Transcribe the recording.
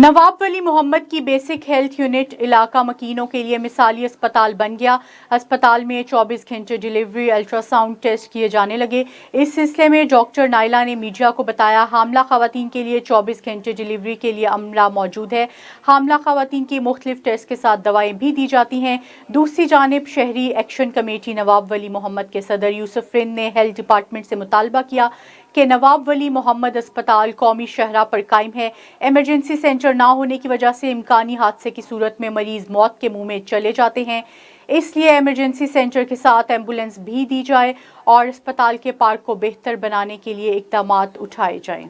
नवाब वली मोहम्मद की basic health unit इलाका मकीनों के लिए मिसाली अस्पताल बन गया। अस्पताल में 24 घंटे डिलीवरी अल्ट्रासाउंड टेस्ट किए जाने लगे। इस सिलसिले में डॉक्टर नाइला ने मीडिया को बताया, हामला खवातीन के लिए 24 घंटे डिलीवरी के लिए अमला मौजूद है। हामला खवातीन की मुख्तलिफ टेस्ट के साथ दवाएं भी दी जाती हैं। दूसरी जानिब शहरी एक्शन कमेटी नवाब वली मोहम्मद के सदर यूसुफ रिंद ने हेल्थ डिपार्टमेंट से मुतालबा किया कि नवाब वली मोहम्मद अस्पताल कौमी शहरा पर कायम है। इमरजेंसी सेंटर ना होने की वजह से इम्कानी हादसे की सूरत में मरीज मौत के मुंह में चले जाते हैं, इसलिए इमरजेंसी सेंटर के साथ एम्बुलेंस भी दी जाए और अस्पताल के पार्क को बेहतर बनाने के लिए इकदामात उठाए जाएं।